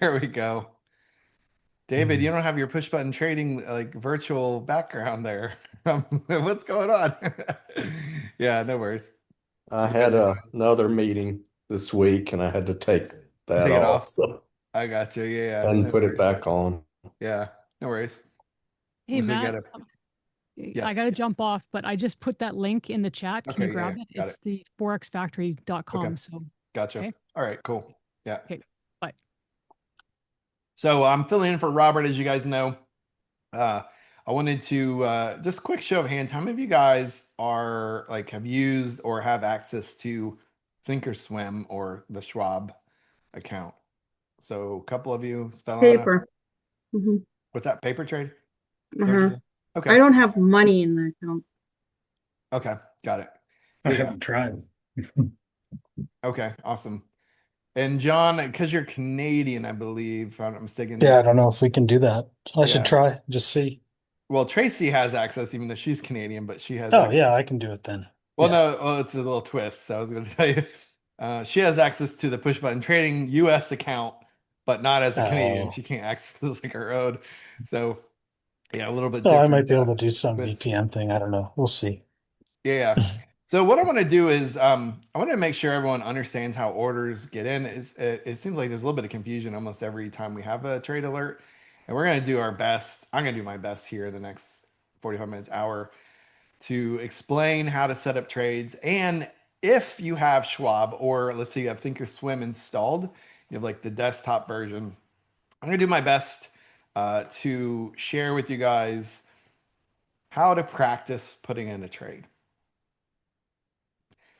There we go. David, you don't have your push button trading like virtual background there. What's going on? Yeah, no worries. I You guys had are another meeting this week and I had to take that take it off, off. so I got you. Yeah, yeah, and no put it worries. back on. Yeah, no worries. Hey, Was I Matt, got it? I got to Yes. jump off, but I just put that link in the chat. Can you Okay, yeah, yeah, grab it? got it. It's the Okay, forexfactory.com. So, gotcha. okay. All right, cool. Yeah. Okay. Bye. So I'm filling in for Robert, as you guys know. Uh, I wanted to just quick show of hands. How many of you guys are like have used or have access to ThinkOrSwim or the Schwab account? So a couple of you, Stelana. Paper. Hmm. What's that? Paper trade? Is that what you Uh-huh. said? I Okay. don't have money in the account. Okay. Got it. I Yeah, yeah. haven't tried. Okay. Awesome. And John, because you're Canadian, I believe, if I'm not mistaken. Yeah, I don't know if we can do that. I should Yeah. try, just see. Well, Tracy has access, even though she's Canadian, but she has Oh, access. yeah, I can do it then. Well, Yeah. no, well, it's a little twist. So I was going to tell you, she has access to the push button trading U.S. account, but not as a Canadian. She Oh, can't access like her own. So yeah, a little bit oh, I different might be able to do some twist. VPN thing. I don't know. We'll see. Yeah. Yeah. So what I want to do is I want to make sure everyone understands how orders get in. It seems like there's a little bit of confusion almost every time we have a trade alert, and we're going to do our best. I'm going to do my best here the next 45 minutes, hour to explain how to set up trades. And if you have Schwab, or let's say you have thinkorswim installed, you have like the desktop version, I'm going to do my best to share with you guys how to practice putting in a trade.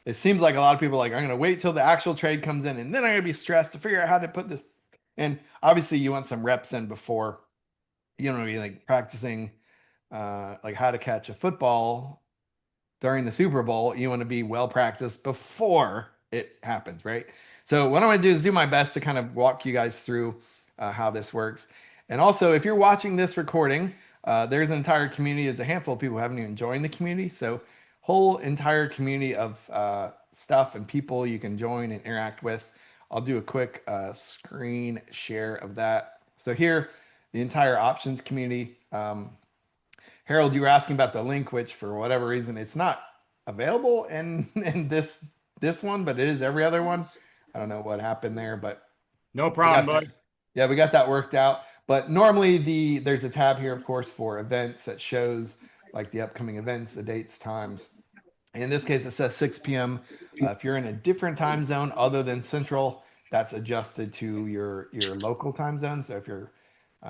It seems like a lot of people are like, I'm going to wait till the actual trade comes in and then I'm going to be stressed to figure out how to put this. And obviously, you want some reps in before you don't be like practicing like how to catch a football during the Super Bowl. You want to be well practiced before it happens, right? So what I'm going to do is do my best to kind of walk you guys through how this works. And also, if you're watching this recording, there's an entire community. There's a handful of people who haven't even joined the community. So whole entire community of stuff and people you can join and interact with. I'll do a quick screen share of that. So here, the entire options community. Harold, you were asking about the link, which for whatever reason it's not available in this one, but it is every other one. I don't know what happened there, but No we problem, got that. bud. Yeah, we got that worked out. But normally there's a tab here, of course, for events that shows like the upcoming events, the dates, times. In this case, it says 6 p.m. If you're in a different time zone other than Central, that's adjusted to your local time zone. So if you're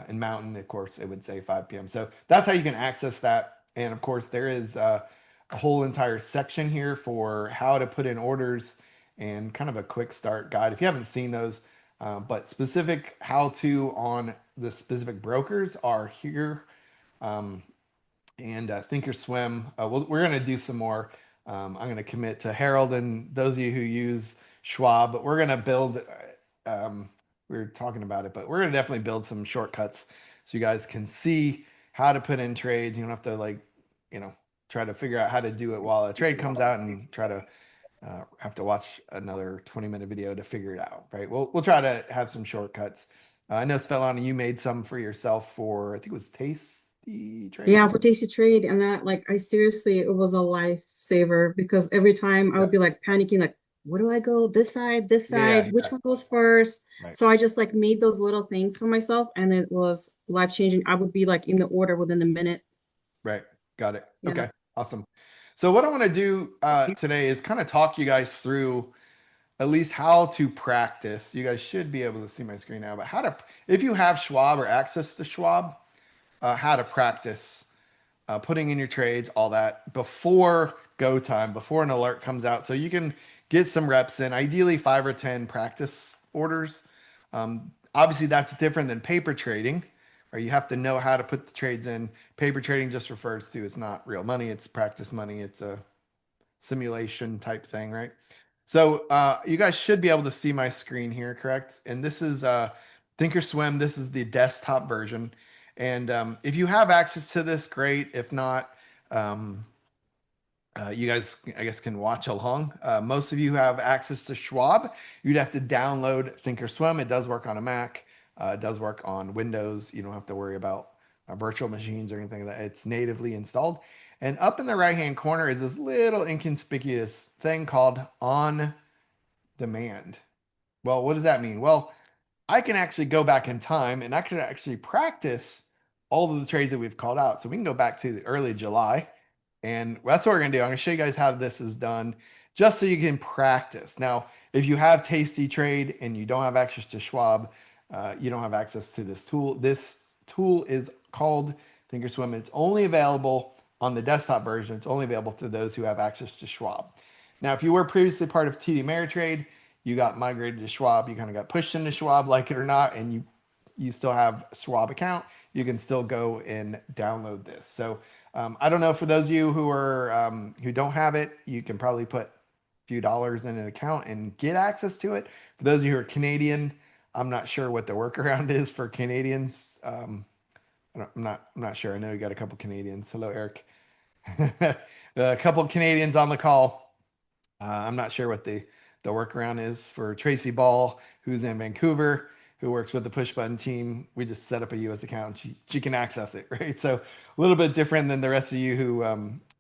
in Mountain, of course, it would say 5 p.m. So that's how you can access that. And of course, there is a whole entire section here for how to put in orders and kind of a quick start guide. If you haven't seen those, but specific how to on the specific brokers are here. Um, and thinkorswim, we're going to do some more. I'm going to commit to Harold and those of you who use Schwab, but we're going to build. We were talking about it, but we're going to definitely build some shortcuts so you guys can see how to put in trades. You don't have to like, you know, try to figure out how to do it while a trade comes out and try to have to watch another 20-minute video to figure it out, right? We'll try to have some shortcuts. I know Svelana, you made some for yourself for I think it was Tasty Yeah, Trades. for Tasty Trade and that, like, I seriously, it was a lifesaver because every time I Yeah, would be like panicking, like, where do I go? This yeah, side, which yeah. one goes first? Right, So I just like made those little things for myself and it was life changing. I would be like in the order within a minute. right. Got it. Yeah. Okay, awesome. So what I want to do today is kind of talk you guys through at least how to practice. You guys should be able to see my screen now, but how to, if you have Schwab or access to Schwab, how to practice putting in your trades, all that before go time, before an alert comes out, so you can get some reps in. Ideally, 5 or 10 practice orders. Obviously, that's different than paper trading, where you have to know how to put the trades in. Paper trading just refers to it's not real money; it's practice money. It's a simulation type thing, right? So you guys should be able to see my screen here, correct? And this is thinkorswim. This is the desktop version. And if you have access to this, great. If not, um, you guys, I guess, can watch along. Most of you have access to Schwab. You'd have to download thinkorswim. It does work on a Mac. It does work on Windows. You don't have to worry about virtual machines or anything like that. It's natively installed. And up in the right-hand corner is this little inconspicuous thing called on demand. Well, what does that mean? Well, I can actually go back in time and I can actually practice all of the trades that we've called out. So we can go back to the early July, and that's what we're gonna do. I'm gonna show you guys how this is done just so you can practice. Now, if you have Tasty Trade and you don't have access to Schwab, you don't have access to this tool. This tool is called ThinkOrSwim. It's only available on the desktop version. It's only available to those who have access to Schwab. Now, if you were previously part of TD Ameritrade, you got migrated to Schwab, you kind of got pushed into Schwab, like it or not, and you still have a Schwab account, you can still go and download this. So I don't know, for those of you who are who don't have it, you can probably put a few dollars in an account and get access to it. For those of you who are Canadian, I'm not sure what the workaround is for Canadians. I'm not sure. I know you got a couple Canadians. Hello, Eric. A couple Canadians on the call. I'm not sure what the workaround is for Tracy Ball, who's in Vancouver, who works with the push button team. We just set up a US account. She can access it, right? So a little bit different than the rest of you who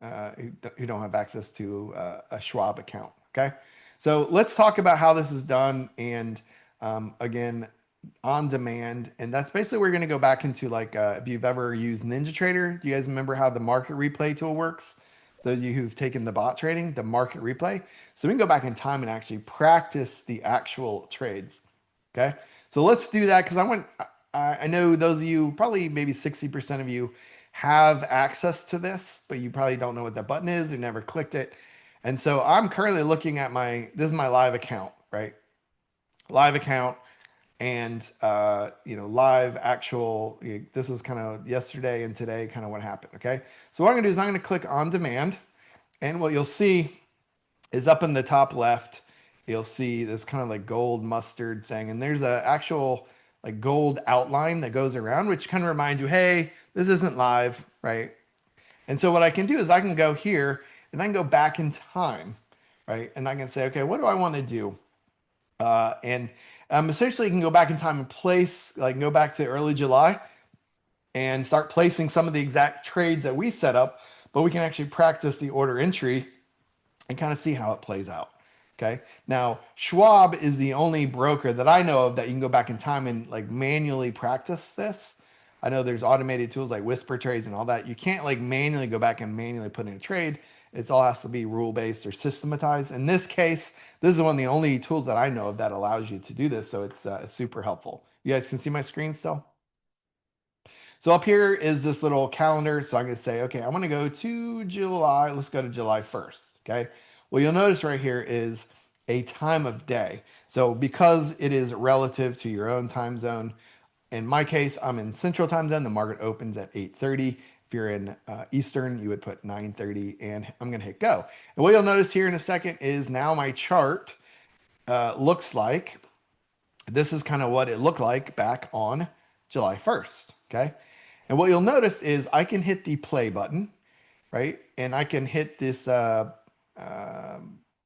don't have access to a Schwab account. Okay, so let's talk about how this is done. And again, on demand, and that's basically we're going to go back into, like, if you've ever used NinjaTrader, do you guys remember how the market replay tool works? Those of you who've taken the bot trading, the market replay. So we can go back in time and actually practice the actual trades. Okay, so let's do that, because I know those of you, probably maybe 60% of you, have access to this, but you probably don't know what that button is or never clicked it. And so I'm currently looking at this is my live account, right? Live account. And live actual, this is kind of yesterday and today, kind of what happened. Okay, so what I'm gonna do is I'm gonna click on demand, and what you'll see is up in the top left, you'll see this kind of like gold mustard thing, and there's a actual like gold outline that goes around, which kind of reminds you, hey, this isn't live, right? And so what I can do is I can go here and I can go back in time, right? And I can say, okay, what do I want to do? And essentially you can go back in time and go back to early July and start placing some of the exact trades that we set up, but we can actually practice the order entry and kind of see how it plays out. Okay. Now, Schwab is the only broker that I know of that you can go back in time and like manually practice this. I know there's automated tools like Whisper Trades and all that. You can't like manually go back and manually put in a trade. It's all has to be rule-based or systematized. In this case, this is one of the only tools that I know of that allows you to do this. So it's super helpful. You guys can see my screen still? So up here is this little calendar. So I'm going to say, okay, I'm going to go to July. Let's go to July 1st. Okay. Well, you'll notice right here is a time of day. So because it is relative to your own time zone, in my case, I'm in Central Time Zone. The market opens at 8:30. If you're in Eastern, you would put 9:30, and I'm going to hit go. And what you'll notice here in a second is now my chart looks like, this is kind of what it looked like back on July 1st. Okay. And what you'll notice is I can hit the play button, right? And I can hit this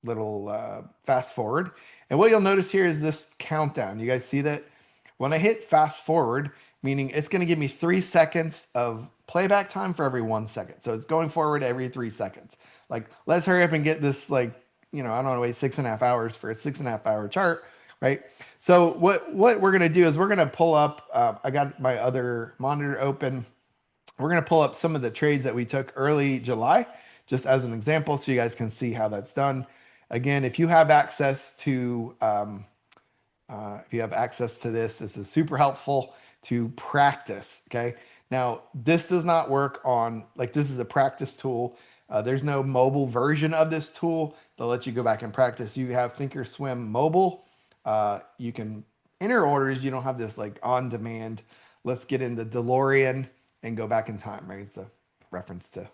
little fast forward. And what you'll notice here is this countdown. You guys see that? When I hit fast forward, meaning it's going to give me 3 seconds of playback time for every 1 second. So it's going forward every 3 seconds. Like, let's hurry up and get this, like, I don't want to wait 6.5 hours for a 6.5 hour chart, right? So what we're going to do is we're going to pull up, I got my other monitor open. We're going to pull up some of the trades that we took early July, just as an example, so you guys can see how that's done. Again, if you have access to this is super helpful to practice. Okay. Now, this does not work on, like, this is a practice tool. There's no mobile version of this tool that lets you go back and practice. You have ThinkOrSwim mobile. You can enter orders. You don't have this like on demand. Let's get in the DeLorean and go back in time, right? It's a reference to a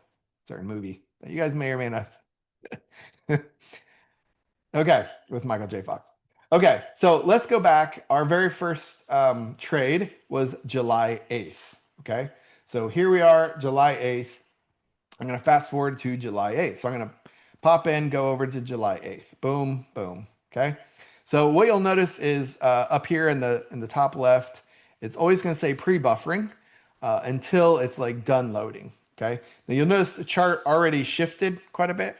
certain movie that you guys may or may not. Okay, with Michael J. Fox. Okay, so let's go back. Our very first trade was July 8th. Okay, so here we are, July 8th. I'm going to fast forward to July 8th. So I'm going to pop in, go over to July 8th. Boom, boom. Okay, so what you'll notice is up here in the top left it's always going to say pre-buffering until it's like done loading. Okay. Now you'll notice the chart already shifted quite a bit,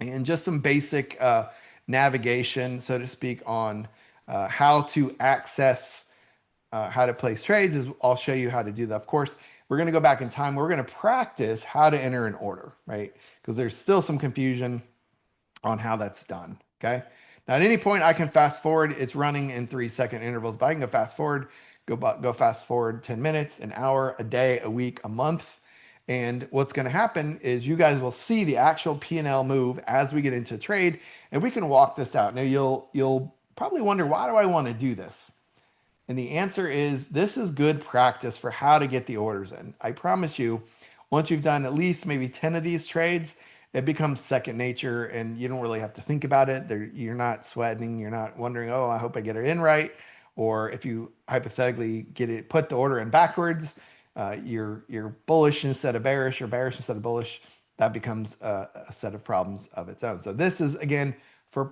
and just some basic navigation, so to speak, on how to access how to place trades is I'll show you how to do that. Of course, we're going to go back in time. We're going to practice how to enter an order, right? Because there's still some confusion on how that's done. Okay. Now at any point I can fast forward. It's running in 3-second intervals, but I can go fast forward, go fast forward 10 minutes, an hour, a day, a week, a month. And what's going to happen is you guys will see the actual P&L move as we get into trade, and we can walk this out. Now you'll probably wonder, why do I want to do this? And the answer is, this is good practice for how to get the orders in. I promise you, once you've done at least maybe 10 of these trades, it becomes second nature and you don't really have to think about it. You're not sweating. You're not wondering, oh, I hope I get it in right. Or if you hypothetically put the order in backwards, you're bullish instead of bearish or bearish instead of bullish. That becomes a set of problems of its own. So this is, again,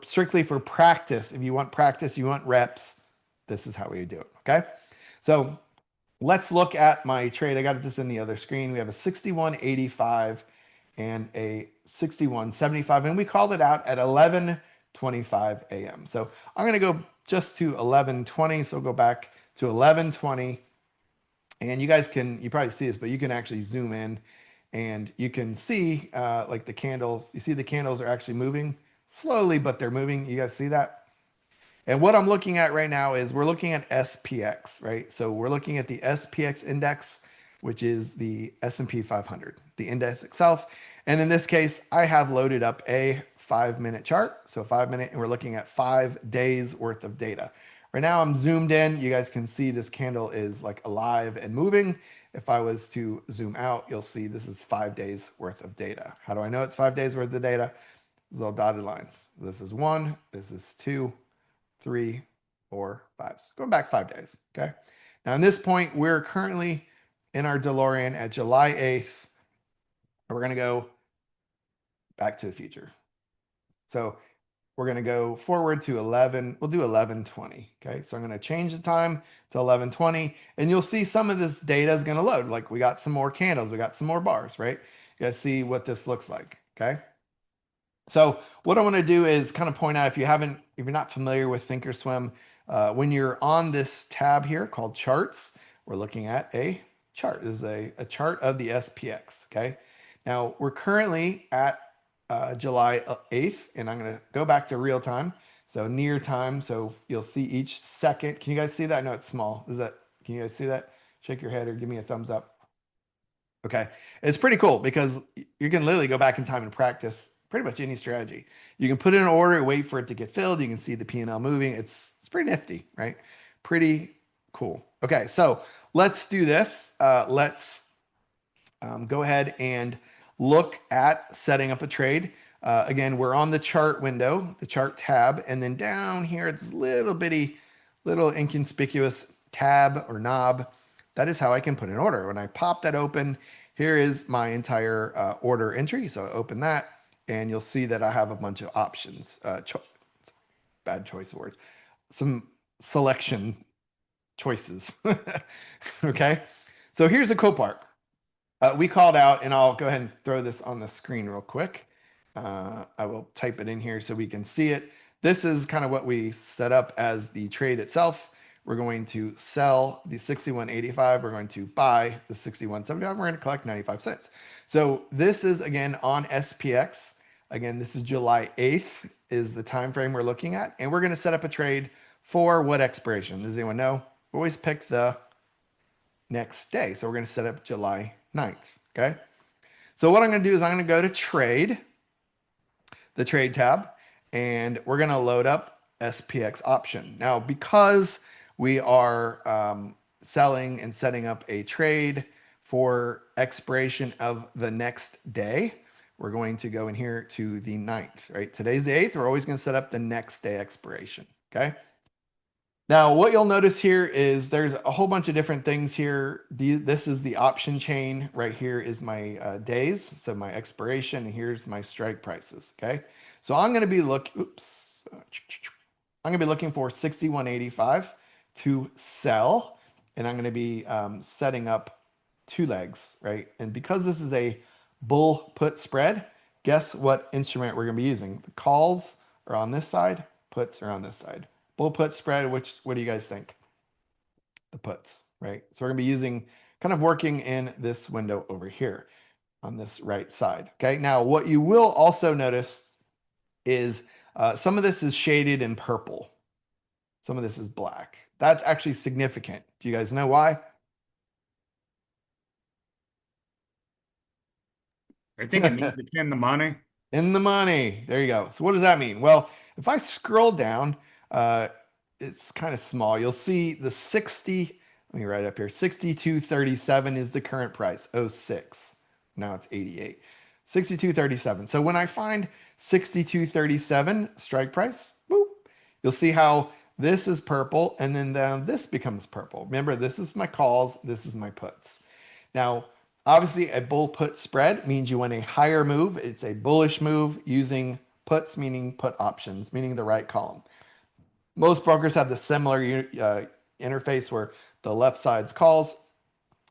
strictly for practice. If you want practice, you want reps, this is how we do it. Okay. So let's look at my trade. I got this in the other screen. We have a 61.85 and a 61.75, and we called it out at 11:25 a.m. So I'm going to go just to 11:20. So we'll go back to 11:20, and you guys you probably see this, but you can actually zoom in and you can see like the candles. You see the candles are actually moving slowly, but they're moving. You guys see that? And what I'm looking at right now is we're looking at SPX, right? So we're looking at the SPX index, which is the S&P 500, the index itself. And in this case, I have loaded up a 5-minute chart. So 5 minute, and we're looking at 5 days worth of data. Right now I'm zoomed in. You guys can see this candle is like alive and moving. If I was to zoom out, you'll see this is 5 days worth of data. How do I know it's 5 days worth of data? These little dotted lines. This is 1, this is 2, 3, 4, 5. So going back 5 days. Okay. Now, at this point, we're currently in our DeLorean at July 8th. We're going to go back to the future. So we're going to go forward to 11. We'll do 11:20. Okay. So I'm going to change the time to 11:20, and you'll see some of this data is going to load. Like we got some more candles. We got some more bars, right? You guys see what this looks like. Okay. So what I want to do is kind of point out, if you're not familiar with ThinkOrSwim, when you're on this tab here called charts, we're looking at a chart. This is a chart of the SPX. Okay. Now we're currently at July 8th, and I'm going to go back to real time. So near time. So you'll see each second. Can you guys see that? I know it's small. Can you guys see that? Shake your head or give me a thumbs up. Okay. It's pretty cool because you can literally go back in time and practice pretty much any strategy. You can put in an order, wait for it to get filled. You can see the P&L moving. It's pretty nifty, right? Pretty cool. Okay, so let's do this. Let's go ahead and look at setting up a trade. Again, we're on the chart window, the chart tab, and then down here, it's little inconspicuous tab or knob. That is how I can put an order. When I pop that open, here is my entire order entry. So I open that, and you'll see that I have a bunch of options. Bad choice of words. Some selection choices. Okay. So here's the cool part. We called out, and I'll go ahead and throw this on the screen real quick. I will type it in here so we can see it. This is kind of what we set up as the trade itself. We're going to sell the 61.85. We're going to buy the 61.75. We're going to collect 95 cents. So this is, again, on SPX. Again, this is July 8th is the time frame we're looking at. And we're going to set up a trade for what expiration? Does anyone know? We always pick the next day. So we're going to set up July 9th. Okay. So what I'm going to do is I'm going to go to trade, the trade tab, and we're going to load up SPX option. Now, because we are selling and setting up a trade for expiration of the next day, we're going to go in here to the 9th, right? Today's the 8th. We're always going to set up the next day expiration. Okay. Now, what you'll notice here is there's a whole bunch of different things here. This is the option chain. Right here is my days. So my expiration, and here's my strike prices. Okay. So I'm going to be looking for 61.85 to sell. and I'm going to be setting up 2 legs, right? And because this is a bull put spread, guess what instrument we're going to be using? The calls are on this side, puts are on this side. Bull put spread, what do you guys think? The puts, right? So we're going to be using, kind of working in this window over here on this right side. Okay. Now, what you will also notice is some of this is shaded in purple. Some of this is black. That's actually significant. Do you guys know why? I think it means it's in the money. In the money. There you go. So what does that mean? Well, if I scroll down, it's kind of small. You'll see the 60, let me write up here. 62.37 is the current price. 06. Now it's 88. 62.37. So when I find 62.37 strike price, boop, you'll see how this is purple and then this becomes purple. Remember, this is my calls, this is my puts. Now, obviously, a bull put spread means you want a higher move. It's a bullish move using puts, meaning put options, meaning the right column. Most brokers have the similar interface where the left side's calls,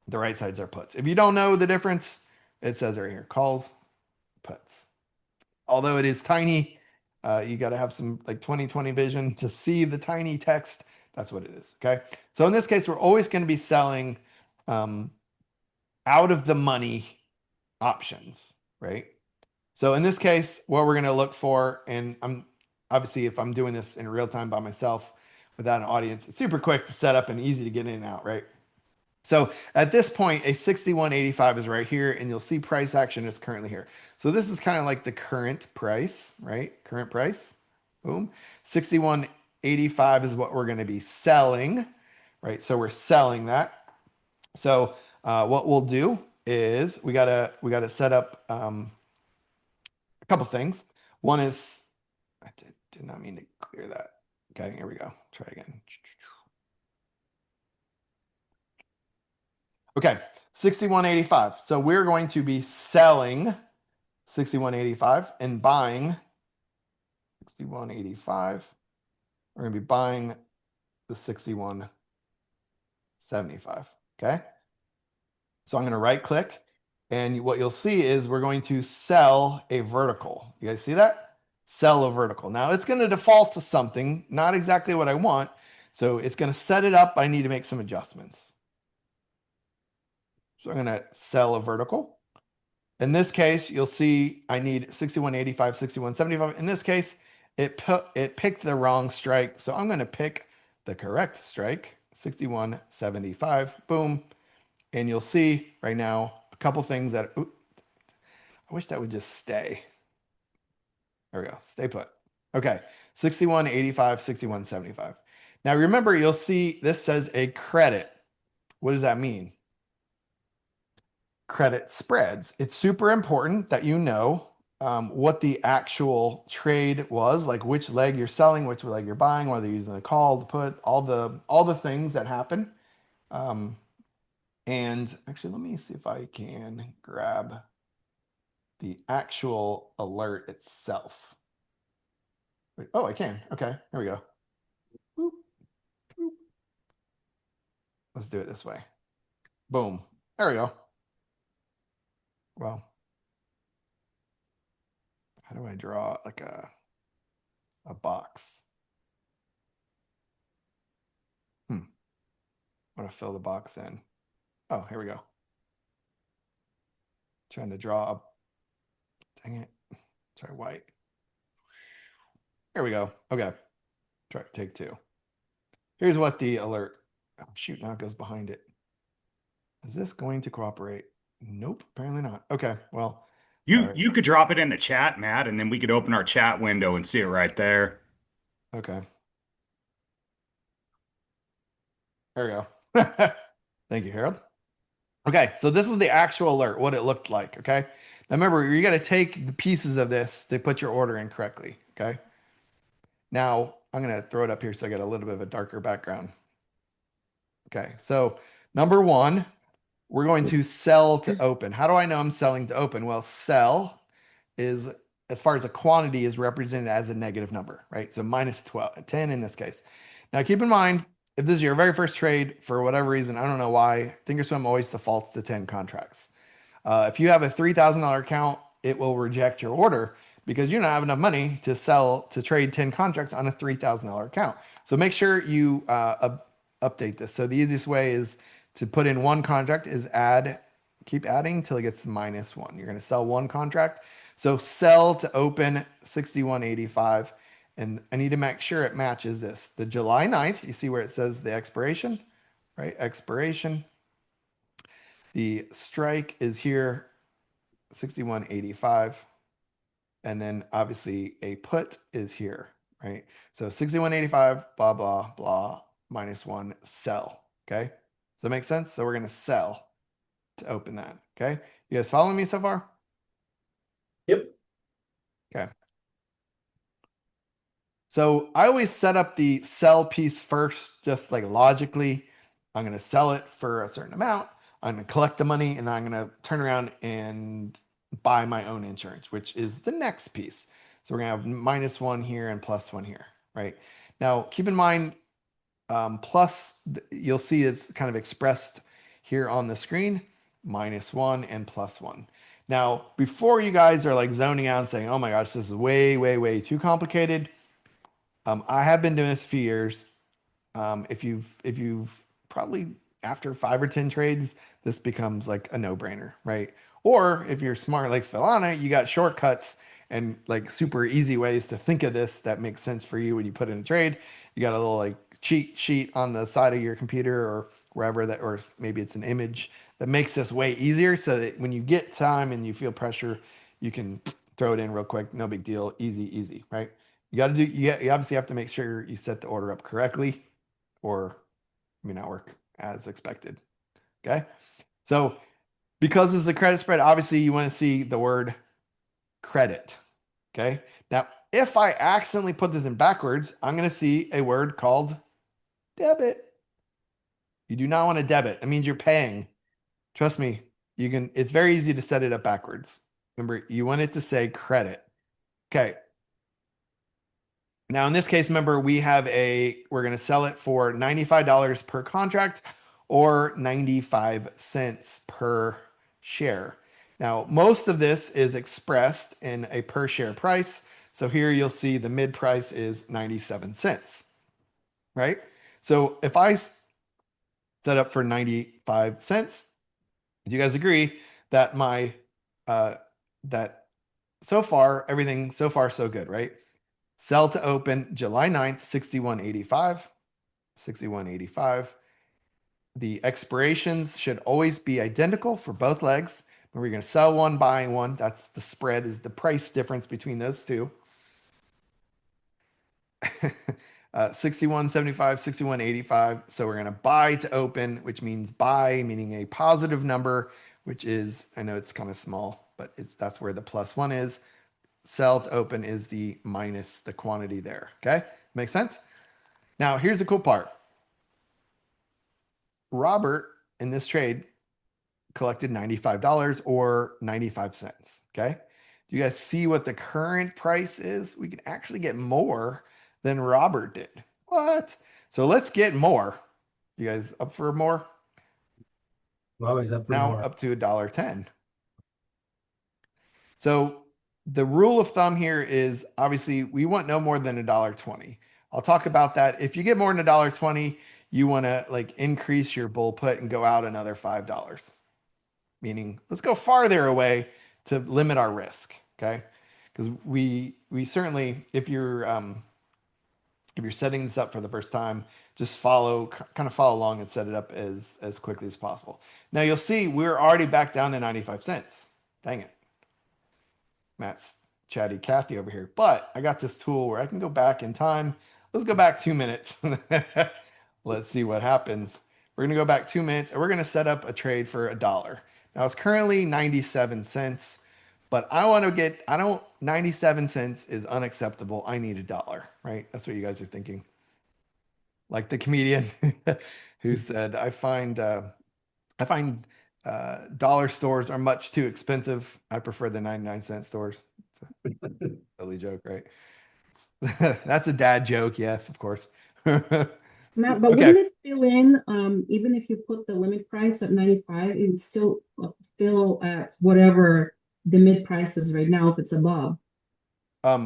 the right sides are puts. If you don't know the difference, it says right here, calls, puts. Although it is tiny, you got to have some like 20/20 vision to see the tiny text. That's what it is, okay? So in this case, we're always going to be selling out of the money options, right? So in this case, what we're going to look for, and I'm obviously, if I'm doing this in real time by myself without an audience, it's super quick to set up and easy to get in and out, right? So at this point, a 61.85 is right here, and you'll see price action is currently here. So this is kind of like the current price, right? Current price, boom. 61.85 is what we're going to be selling, right? So we're selling that. So what we'll do is we gotta set up a couple things. One is, I did not mean to clear that. Okay, here we go. Try again. Okay, 61.85. So we're going to be selling 61.85 and buying 61.85. We're going to be buying the 61.75. Okay. So I'm going to right click, and what you'll see is we're going to sell a vertical. You guys see that? Sell a vertical. Now it's going to default to something, not exactly what I want. So it's going to set it up. I need to make some adjustments. So I'm going to sell a vertical. In this case, you'll see I need 61.85, 61.75. In this case, it picked the wrong strike. So I'm going to pick the correct strike, 61.75. Boom. And you'll see right now a couple things that, I wish that would just stay. There we go. Stay put. Okay. 61.85, 61.75. Now remember, you'll see this says a credit. What does that mean? Credit spreads. It's super important that you know what the actual trade was, like which leg you're selling, which leg you're buying, whether you're using the call, the put, all the things that happen. And actually, let me see if I can grab the actual alert itself. Wait, oh, I can. Okay, here we go. Boop, boop. Let's do it this way. Boom. There we go. Well, how do I draw like a box? I want to fill the box in. Oh, here we go. Trying to draw up. Dang it. Try white. Here we go. Okay. Try take 2. Here's what the alert. Oh, shoot, now it goes behind it. Is this going to cooperate? Nope, apparently not. Okay, well. You could drop it in the chat, Matt, and then we could open our chat window and see it right there. Okay. There we go. Thank you, Harold. Okay, so this is the actual alert, what it looked like, okay? Now remember, you got to take the pieces of this to put your order in correctly, okay? Now, I'm going to throw it up here so I get a little bit of a darker background. Okay, so number 1, we're going to sell to open. How do I know I'm selling to open? Well, sell is, as far as a quantity, is represented as a negative number, right? So minus 10 in this case. Now, keep in mind, if this is your very first trade, for whatever reason, I don't know why, ThinkOrSwim always defaults to 10 contracts. If you have a $3,000 account, it will reject your order because you don't have enough money to trade 10 contracts on a $3,000 account. So make sure you update this. So the easiest way is to put in one contract is keep adding till it gets to -1. You're going to sell one contract. So sell to open 61.85. And I need to make sure it matches this. The July 9th, you see where it says the expiration, right? Expiration. The strike is here, 61.85. And then obviously a put is here, right? So 61.85, blah, blah, blah, -1, sell. Okay. Does that make sense? So we're going to sell to open that. Okay. You guys following me so far? Yep. Okay. So I always set up the sell piece first, just like logically. I'm going to sell it for a certain amount. I'm going to collect the money and I'm going to turn around and buy my own insurance, which is the next piece. So we're going to have -1 here and +1 here, right? Now, keep in mind, you'll see it's kind of expressed here on the screen, -1 and +1. Now, before you guys are like zoning out and saying, oh my gosh, this is way, way, way too complicated. I have been doing this a few years. If you've probably after 5 or 10 trades, this becomes like a no-brainer, right? Or if you're smart like Svelana, you got shortcuts and like super easy ways to think of this that makes sense for you when you put in a trade. You got a little like cheat sheet on the side of your computer or wherever that, or maybe it's an image that makes this way easier so that when you get time and you feel pressure, you can throw it in real quick. No big deal. Easy, right? You obviously have to make sure you set the order up correctly or it may not work as expected. Okay. So because this is a credit spread, obviously you want to see the word credit. Okay. Now, if I accidentally put this in backwards, I'm going to see a word called debit. You do not want to debit. That means you're paying. Trust me, it's very easy to set it up backwards. Remember, you want it to say credit. Okay. Now, in this case, remember, we're going to sell it for $95 per contract or 95 cents per share. Now, most of this is expressed in a per share price. So here you'll see the mid price is 97 cents, right? So if I set up for 95 cents, do you guys agree that that so far, everything so far so good, right? Sell to open July 9th, 61.85, 61.85. The expirations should always be identical for both legs. When we're going to sell one, buying one, that's the spread, is the price difference between those two. 61.75, 61.85. So we're going to buy to open, which means buy, meaning a positive number, which is, I know it's kind of small, but that's where the +1 is. Sell to open is the minus the quantity there. Okay. Make sense? Now, here's the cool part. Robert in this trade collected $95 or 95 cents. Okay. Do you guys see what the current price is? We can actually get more than Robert did. What? So let's get more. You guys up for more? Always up for Now more. up to $1.10. So the rule of thumb here is obviously we want no more than $1.20. I'll talk about that. If you get more than $1.20, you want to like increase your bull put and go out another $5. Meaning let's go farther away to limit our risk. Okay. Because we certainly, if you're setting this up for the first time, just kind of follow along and set it up as quickly as possible. Now you'll see we're already back down to 95 cents. Dang it. Matt's chatty Kathy over here, but I got this tool where I can go back in time. Let's go back 2 minutes. Let's see what happens. We're going to go back 2 minutes and we're going to set up a trade for $1. Now it's currently 97 cents, but 97 cents is unacceptable. I need $1, right? That's what you guys are thinking. Like the comedian who said, I find dollar stores are much too expensive. I prefer the 99-cent stores. It's a silly joke, right? That's a dad joke. Yes, of course. Matt, but Okay. fill in, even if you put the limit price at 95, it would still fill at whatever the mid price is right now if it's above.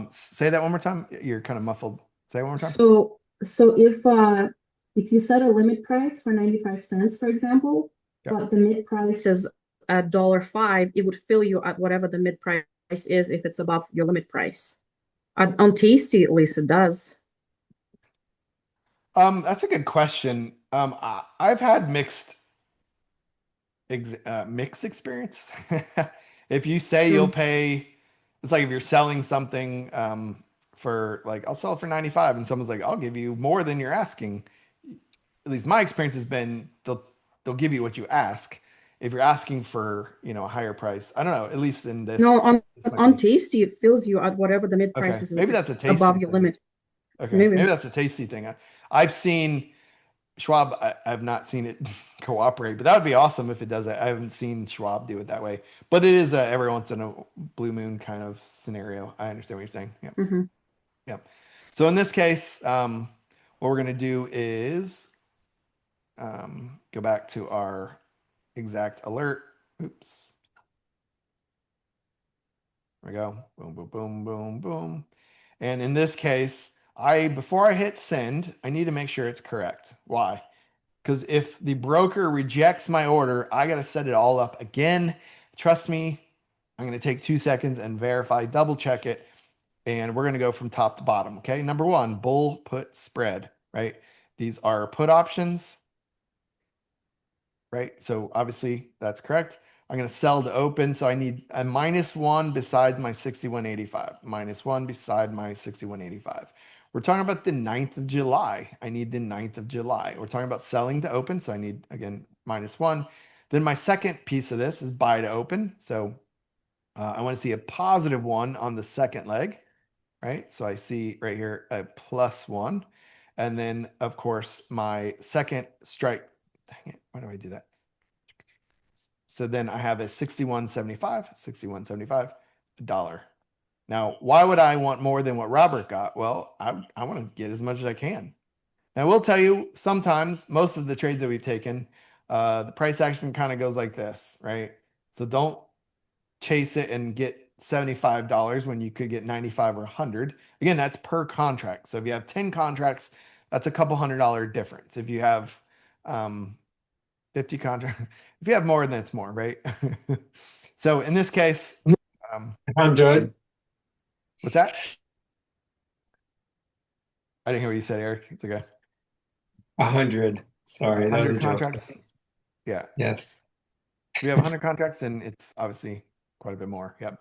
Say that one more time. You're kind of muffled. Say it one more time. So if you set a limit price for 95 cents, for example, Yeah. but the mid price is at $1.05, it would fill you at whatever the mid price is if it's above your limit price. On Tasty, at least it does. That's a good question. I've had mixed experience. If you say you'll pay, it's like if you're selling something for like I'll sell it for 95 and someone's like, I'll give you more than you're asking. At least my experience has been they'll give you what you ask. If you're asking for, a higher price, I don't know, at least in this. No, on this might on be- Tasty, it fills you at whatever the mid price Okay, is. maybe if that's a it's Tasty above your thing. limit. Okay, Maybe. maybe that's a Tasty thing. I've seen Schwab. I've not seen it cooperate, but that would be awesome if it does it. I haven't seen Schwab do it that way, but it is a every once in a blue moon kind of scenario. I understand what you're saying. Yeah. Mhm. Yep. So in this case, what we're going to do is go back to our exact alert. Oops. There we go. Boom, boom, boom, boom, boom. And in this case, before I hit send, I need to make sure it's correct. Why? Because if the broker rejects my order, I got to set it all up again. Trust me, I'm going to take 2 seconds and verify, double check it. And we're going to go from top to bottom. Okay. Number one, bull put spread, right? These are put options, right? So obviously that's correct. I'm going to sell to open. So I need a -1 besides my 61.85, -1 beside my 61.85. We're talking about the 9th of July. I need the 9th of July. We're talking about selling to open. So I need, again, -1. Then my second piece of this is buy to open. So I want to see a +1 on the second leg, right? So I see right here a +1. And then, of course, my second strike. Dang it. Why do I do that? So then I have a 61.75, $1. Now, why would I want more than what Robert got? Well, I want to get as much as I can. Now, I will tell you, sometimes, most of the trades that we've taken, the price action kind of goes like this, right? So don't chase it and get $75 when you could get 95 or 100. Again, that's per contract. So if you have 10 contracts, that's a couple $100 difference. If you have 50 contracts, if you have more, then it's more, right? So in this case, 100. what's that? I didn't hear what you said, Eric. It's okay. 100. Sorry, that was 100 a joke. contracts. Yeah. Yes. We have 100 contracts and it's obviously quite a bit more. Yep.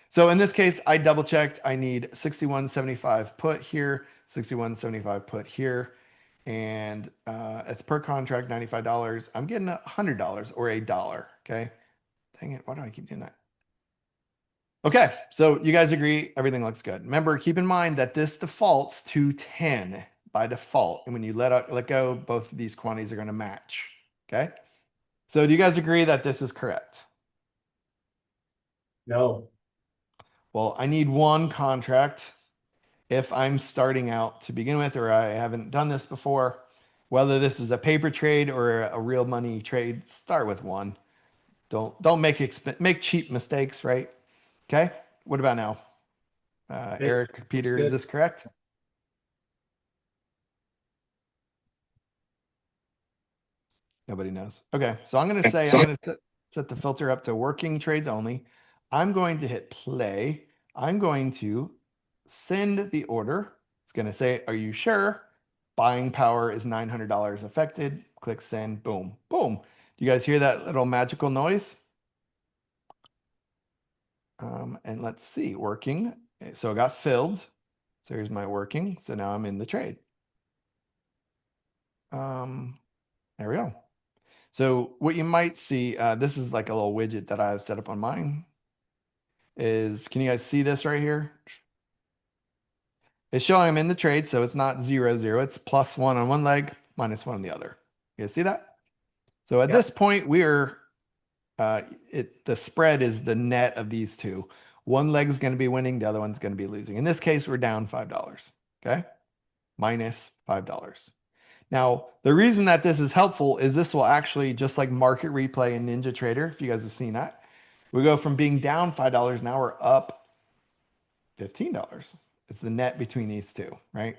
So in this case, I double checked. I need 61.75 put here, 61.75 put here. And it's per contract, $95. I'm getting $100 or $1. Okay. Dang it. Why do I keep doing that? Okay. So you guys agree everything looks good. Remember, keep in mind that this defaults to 10 by default. And when you let go, both of these quantities are going to match. Okay. So do you guys agree that this is correct? No. Well, I need one contract if I'm starting out to begin with, or I haven't done this before. Whether this is a paper trade or a real money trade, start with one. Don't make cheap mistakes, right? Okay. What about now? Eric, Peter, is good. this correct? Nobody knows. Okay. So I'm going to say, I'm going to set the filter up to working trades only. I'm going to hit play. I'm going to send the order. It's going to say, are you sure? Buying power is $900 affected. Click send. Boom. Boom. Do you guys hear that little magical noise? And let's see, working. So it got filled. So here's my working. So now I'm in the trade. There we go. So what you might see, this is like a little widget that I've set up on mine. Can you guys see this right here? It's showing I'm in the trade, so it's not 0, 0. It's +1 on one leg, -1 on the other. You guys see that? So at this point, we're the spread is the net of these two. One leg is going to be winning, the other one's going to be losing. In this case, we're down $5. Okay, -$5. Now, the reason that this is helpful is this will actually, just like market replay and Ninja Trader, if you guys have seen that, we go from being down $5, now we're up $15. It's the net between these two, right?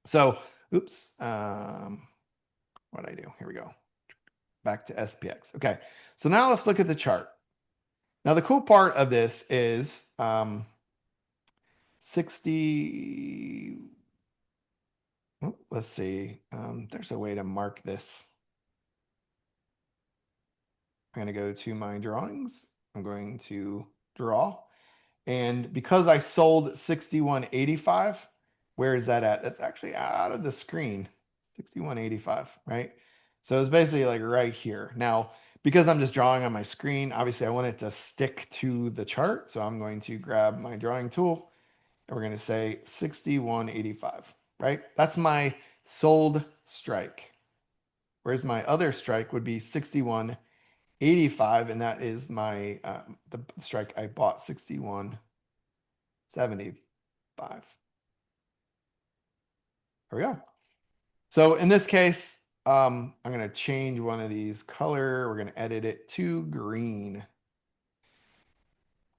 So, oops, what'd I do? Here we go. Back to SPX. Okay, so now let's look at the chart. Now, the cool part of this is 60. Oh, let's see. There's a way to mark this. I'm going to go to my drawings. I'm going to draw. And because I sold 61.85, where is that at? That's actually out of the screen. 61.85, right? So it's basically like right here. Now, because I'm just drawing on my screen, obviously I want it to stick to the chart. So I'm going to grab my drawing tool and we're going to say 61.85, right? That's my sold strike. Whereas my other strike would be 61.85, and that is my the strike I bought, 61.75. There we go. So in this case, I'm going to change one of these color. We're going to edit it to green.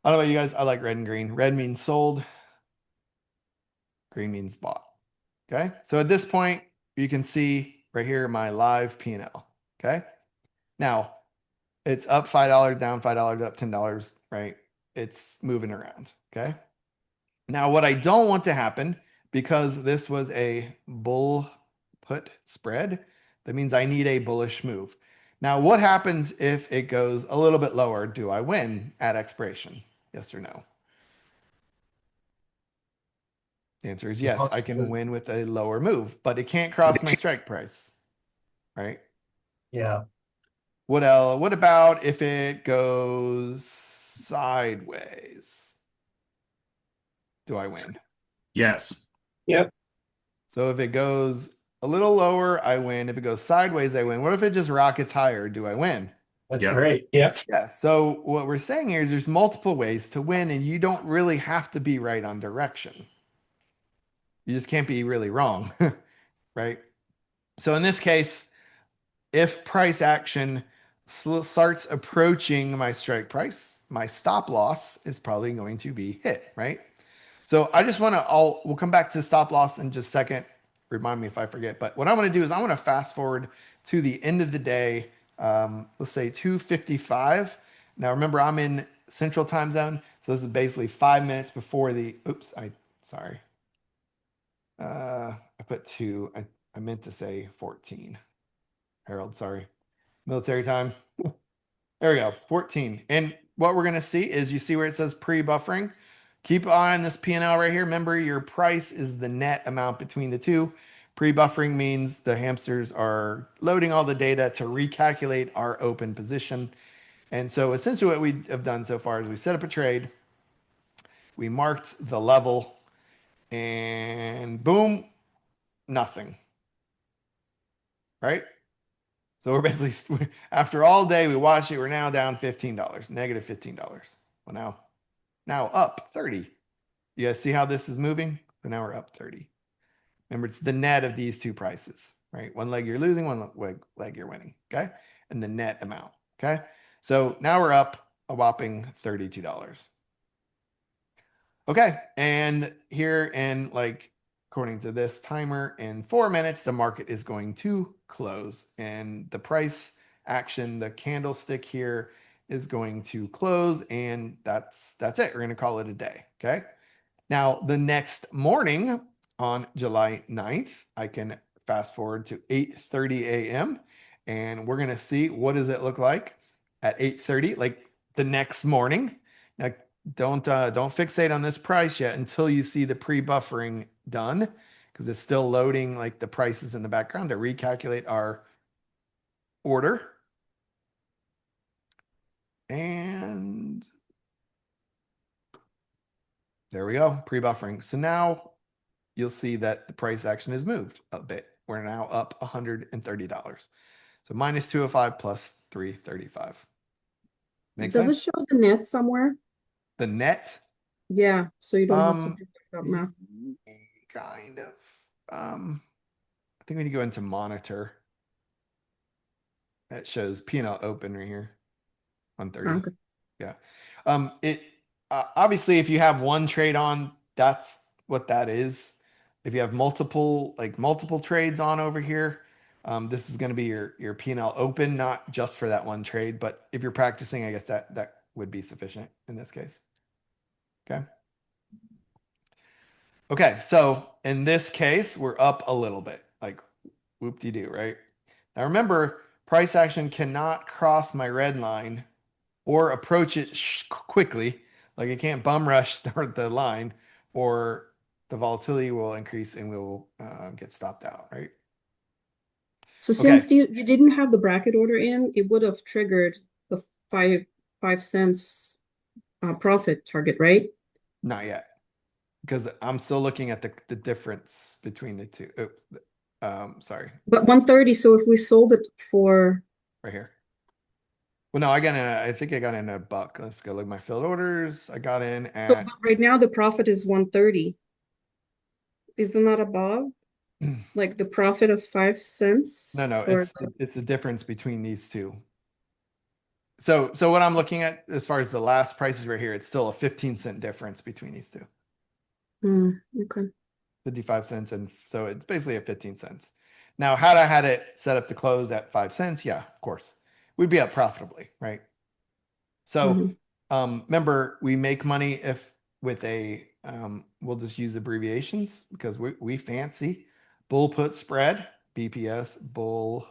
I don't know about you guys. I like red and green. Red means sold. Green means bought. Okay. So at this point, you can see right here my live P&L. Okay. Now it's up $5, down $5, up $10, right? It's moving around. Okay. Now, what I don't want to happen, because this was a bull put spread, that means I need a bullish move. Now, what happens if it goes a little bit lower? Do I win at expiration? Yes or no? The answer is yes. I can win with a lower move, but it can't cross my strike price, right? Yeah. What else? What about if it goes sideways? Do I win? Yes. Yep. So if it goes a little lower, I win. If it goes sideways, I win. What if it just rockets higher? Do I win? That's Yep. great. Yep. Yeah. So what we're saying here is there's multiple ways to win, and you don't really have to be right on direction. You just can't be really wrong, right? So in this case, if price action starts approaching my strike price, my stop loss is probably going to be hit, right? So I just want to, we'll come back to stop loss in just a second. Remind me if I forget. But what I want to do is I want to fast forward to the end of the day. Let's say 2:55. Now remember, I'm in Central Time Zone, so this is basically 5 minutes before the. Oops, sorry. I put 2. I meant to say 14. Harold, sorry. Military time. There we go, 14. And what we're going to see is, you see where it says pre-buffering. Keep an eye on this P&L right here. Remember, your price is the net amount between the two. Pre-buffering means the hamsters are loading all the data to recalculate our open position. And so essentially what we have done so far is we set up a trade, we marked the level, and boom, nothing. Right? So we're basically, after all day, we watched it, we're now down $15, negative $15. Well, now up 30. You guys see how this is moving? So now we're up 30. Remember, it's the net of these two prices, right? One leg you're losing, one leg you're winning, okay? And the net amount, okay? So now we're up a whopping $32. Okay, and here in, like, according to this timer, in 4 minutes, the market is going to close, and the price action, the candlestick here, is going to close, and that's it. We're going to call it a day, okay? Now, the next morning on July 9th, I can fast forward to 8:30 a.m. and we're going to see what does it look like at 8:30, like the next morning. Now, don't fixate on this price yet until you see the pre-buffering done, because it's still loading like the prices in the background to recalculate our order. And there we go, pre-buffering. So now you'll see that the price action has moved a bit. We're now up $130. So minus 205 plus 335. Make Does sense? it show the net somewhere? The net? Yeah, so you don't have to do that math. Kind of. think we need to go into monitor. That shows P&L open right here. 130. Okay. Yeah. It obviously if you have one trade on, that's what that is. If you have multiple trades on over here, this is going to be your P&L open, not just for that one trade, but if you're practicing, I guess that would be sufficient in this case. Okay. Okay, so in this case, we're up a little bit, like whoop-de-doo, right? Now remember, price action cannot cross my red line or approach it quickly. Like it can't bum rush the line, or the volatility will increase and we will get stopped out, right? So Okay. since you didn't have the bracket order in, it would have triggered the 5 cents profit target, right? Not yet, because I'm still looking at the difference between the two. Oops, sorry, But 130, so if we sold it for right here. Well, no, I think I got in a buck. Let's go look at my filled orders. I got in so at right now the profit is 130. Isn't that above? Like the profit of 5 cents? no, Or it's the difference between these two. So what I'm looking at as far as the last prices right here, it's still a 15-cent difference between these two. okay. 55 cents, and so it's basically a 15 cents. Now, had I had it set up to close at 5 cents, yeah, of course, we'd be up profitably, right? So remember, we make money if with a we'll just use abbreviations because we fancy bull put spread, BPS, bull.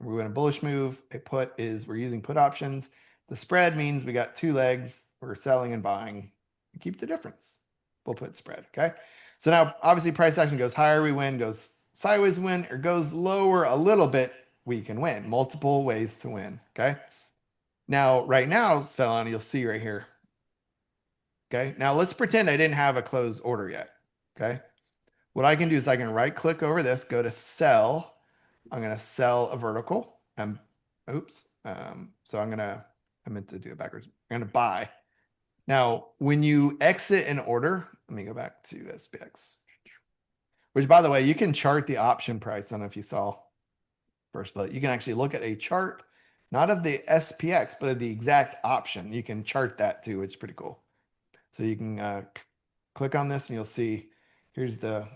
We're in a bullish move. A put is we're using put options. The spread means we got two legs. We're selling and buying. We keep the difference. Bull put spread. Okay. So now obviously price action goes higher, we win, goes sideways, win, or goes lower a little bit, we can win. Multiple ways to win. Okay. Now, right now, Svelon, you'll see right here. Okay. Now let's pretend I didn't have a closed order yet. Okay. What I can do is I can right click over this, go to sell. I'm going to sell a vertical. Oops. So I meant to do it backwards. I'm going to buy. Now, when you exit an order, let me go back to SPX, which by the way, you can chart the option price. I don't know if you saw first, but you can actually look at a chart, not of the SPX, but of the exact option. You can chart that too, which is pretty cool. So you can click on this and you'll see, here's the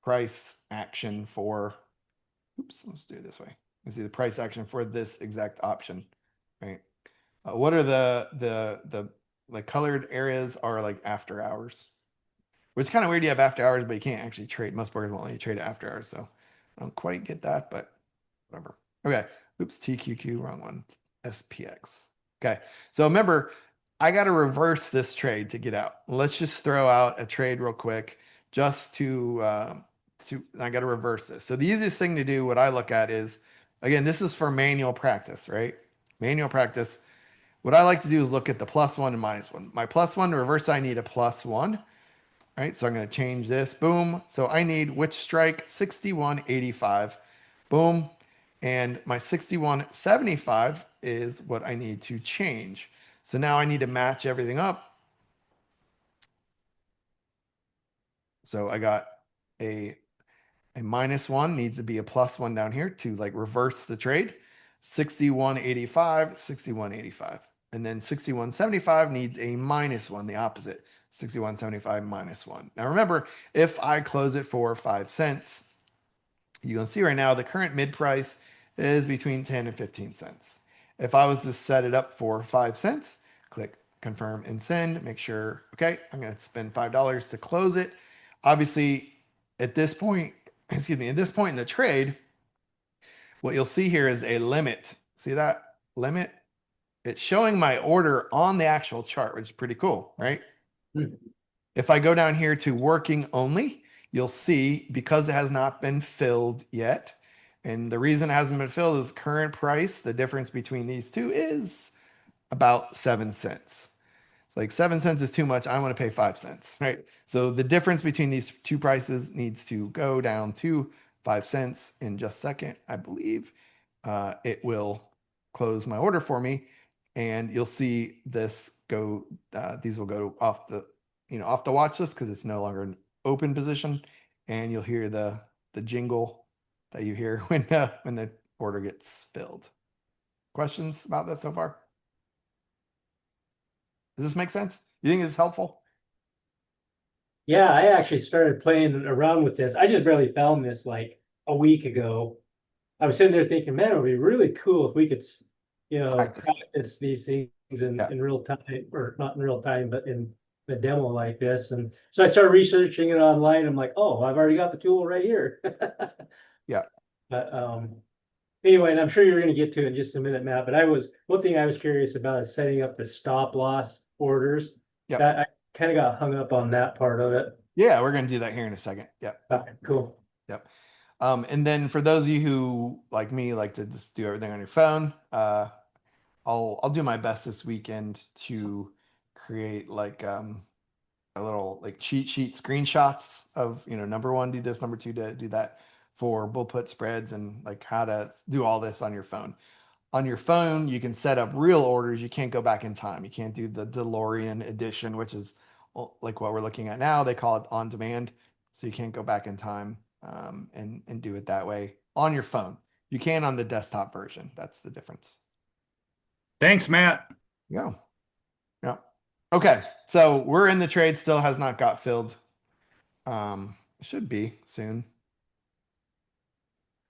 price action for, oops, let's do it this way. You see the price action for this exact option, right? What are the colored areas are like after hours, which is kind of weird. You have after hours, but you can't actually trade. Most brokers won't let you trade after hours. So I don't quite get that, but whatever. Okay. Oops. TQQ, wrong one. SPX. Okay. So remember, I got to reverse this trade to get out. Let's just throw out a trade real quick just I got to reverse this. So the easiest thing to do, what I look at is, again, this is for manual practice, right? Manual practice. What I like to do is look at the +1 and -1. My +1 to reverse, I need a +1, right? So I'm going to change this. Boom. So I need which strike? 61.85. Boom. And my 61.75 is what I need to change. So now I need to match everything up. So I got a -1 needs to be a +1 down here to like reverse the trade. 61.85, 61.85. And then 61.75 needs a -1, the opposite. 61.75 -1. Now remember, if I close it for 5 cents, you can see right now the current mid price is between 10 and 15 cents. If I was to set it up for 5 cents, click confirm and send, make sure, okay, I'm going to spend $5 to close it. Obviously, at this point, excuse me, at this point in the trade, what you'll see here is a limit. See that limit? It's showing my order on the actual chart, which is pretty cool, right? If I go down here to working only, you'll see because it has not been filled yet. And the reason it hasn't been filled is current price. The difference between these two is about 7 cents. It's like 7 cents is too much. I want to pay 5 cents, right? So the difference between these two prices needs to go down to 5 cents in just a second. I believe it will close my order for me, and you'll see this go. These will go off the off the watch list because it's no longer an open position, and you'll hear the jingle that you hear when the order gets filled. Questions about that so far? Does this make sense? You think it's helpful? Yeah, I actually started playing around with this. I just barely found this like a week ago. I was sitting there thinking, man, it would be really cool if we could, Practice. practice these things in real time, or not in real time, but in a demo like this. And so I started researching it online. I'm like, oh, I've already got the tool right here. Yeah. But anyway, and I'm sure you're going to get to it in just a minute, Matt. But one thing I was curious about is setting up the stop loss orders. Yeah. I kind of got hung up on that part of it. Yeah, we're going to do that here in a second. Yep. Okay, cool. Yep. And then for those of you who, like me, like to just do everything on your phone, I'll do my best this weekend to create like a little like cheat sheet screenshots of, number one, do this, number two, to do that for bull put spreads, and like how to do all this on your phone. On your phone, you can set up real orders. You can't go back in time. You can't do the DeLorean edition, which is like what we're looking at now. They call it on demand. So you can't go back in time and do it that way on your phone. You can on the desktop version. That's the difference. Thanks, Matt. Yeah. Yeah. Okay. So we're in the trade, still has not got filled. Should be soon.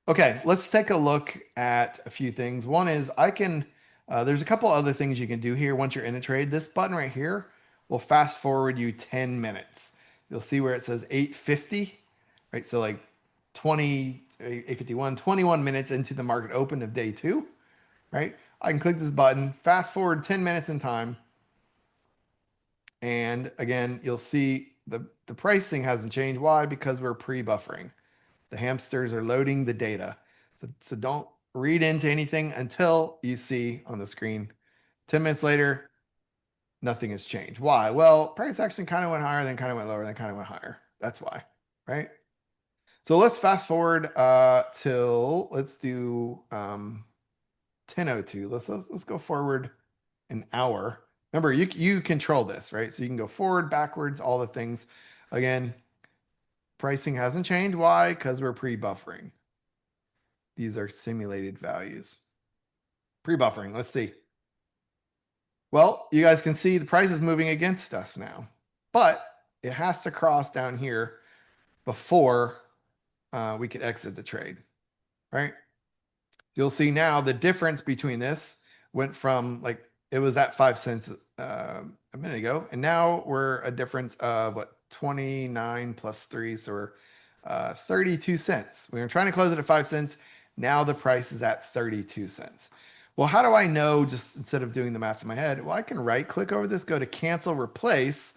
Okay, let's take a look at a few things. One is there's a couple other things you can do here once you're in a trade. This button right here will fast forward you 10 minutes. You'll see where it says 8:50, right? So like 8:51, 21 minutes into the market open of day 2, right? I can click this button, fast forward 10 minutes in time. And again, you'll see the pricing hasn't changed. Why? Because we're pre-buffering. The hamsters are loading the data. So don't read into anything until you see on the screen 10 minutes later, nothing has changed. Why? Well, price action kind of went higher, then kind of went lower, then kind of went higher. That's why, right? So let's fast forward till let's do 10:02. Let's go forward an hour. Remember, you control this, right? So you can go forward, backwards, all the things. Again, pricing hasn't changed. Why? Because we're pre-buffering. These are simulated values. Pre-buffering, let's see. Well, you guys can see the price is moving against us now, but it has to cross down here before we could exit the trade, right? You'll see now the difference between this went from like, it was at 5 cents a minute ago, and now we're a difference of what, 29 plus 3, so we're 32 cents. We were trying to close it at 5 cents. Now the price is at 32 cents. Well, how do I know, just instead of doing the math in my head? Well, I can right click over this, go to cancel replace,